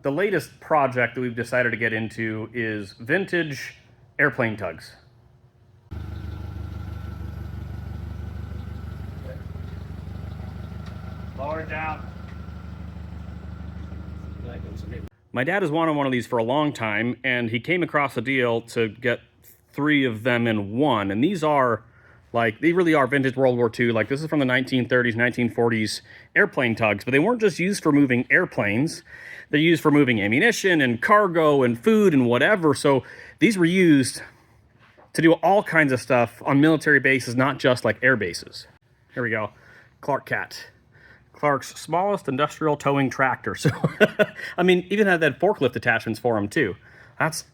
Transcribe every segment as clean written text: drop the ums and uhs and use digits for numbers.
The latest project that we've decided to get into is vintage airplane tugs. Lower it down. My dad has wanted one of these for a long time, and he came across a deal to get 3 of them in one. And these are, like, they really are vintage World War II. Like, this is from the 1930s, 1940s airplane tugs. But they weren't just used for moving airplanes. They're used for moving ammunition and cargo and food and whatever. So these were used to do all kinds of stuff on military bases, not just like air bases. Here we go. Clarkat. Clark's smallest industrial towing tractor. So, I mean, even had that forklift attachments for them too. That's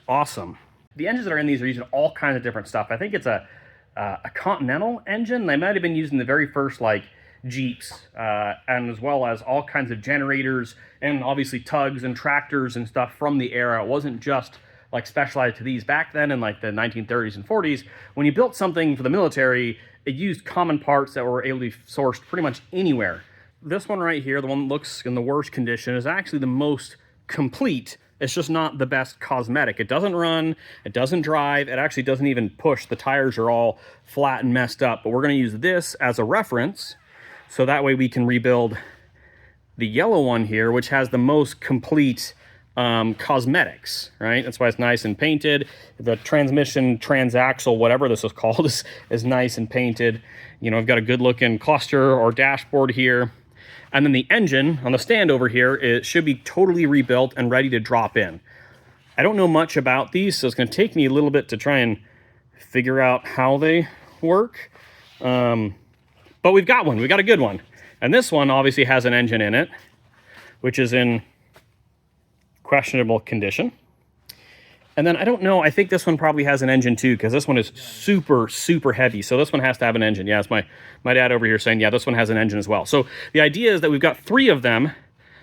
awesome. The engines that are in these are using all kinds of different stuff. I think it's a Continental engine. They might have been using the very first like Jeeps, and as well as all kinds of generators and obviously tugs and tractors and stuff from the era. It wasn't just like specialized to these back then in like the 1930s and 40s. When you built something for the military, it used common parts that were able to be sourced pretty much anywhere. This one right here, the one that looks in the worst condition, is actually the most complete. It's just not the best cosmetic. It doesn't run, it doesn't drive, it actually doesn't even push. The tires are all flat and messed up, but we're gonna use this as a reference, so that way we can rebuild the yellow one here, which has the most complete cosmetics, right? That's why it's nice and painted. The transmission, transaxle, whatever this is called, is nice and painted. You know, I've got a good looking cluster or dashboard here. And then the engine on the stand over here, it should be totally rebuilt and ready to drop in. I don't know much about these, so it's going to take me a little bit to try and figure out how they work. But we've got one. We got a good one. And this one obviously has an engine in it, which is in questionable condition. And then I don't know, I think this one probably has an engine too, because this one is super, super heavy. So this one has to have an engine. Yeah, it's my dad over here saying, yeah, this one has an engine as well. So the idea is that we've got 3 of them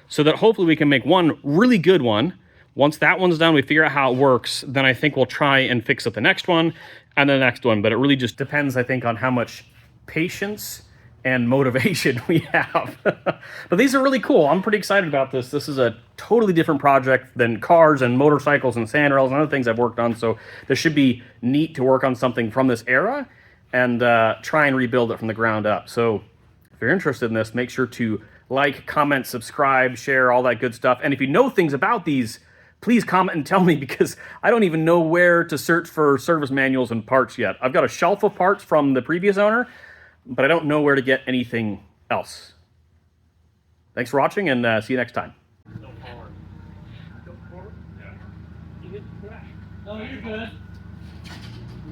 so that hopefully we can make one really good one. Once that one's done, we figure out how it works, then I think we'll try and fix up the next one and the next one. But it really just depends, I think, on how much patience and motivation we have. But these are really cool. I'm pretty excited about this. This is a totally different project than cars and motorcycles and sandrails and other things I've worked on. So this should be neat to work on something from this era and try and rebuild it from the ground up. So if you're interested in this, make sure to like, comment, subscribe, share, all that good stuff. And if you know things about these, please comment and tell me, because I don't even know where to search for service manuals and parts yet. I've got a shelf of parts from the previous owner, but I don't know where to get anything else. Thanks for watching, and see you next time. Go forward. Go forward? Yeah. You hit the track. No, you're good.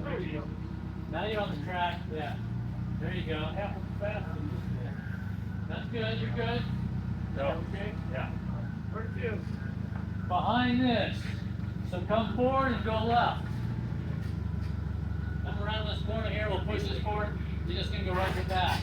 There you go. Now you're on the track. Yeah. There you go. Half a fast. That's good. You're good. No. Okay. Yeah. Where to? Behind this. So come forward and go left. Come around this corner here. We'll push this forward. You're just going to go right with that.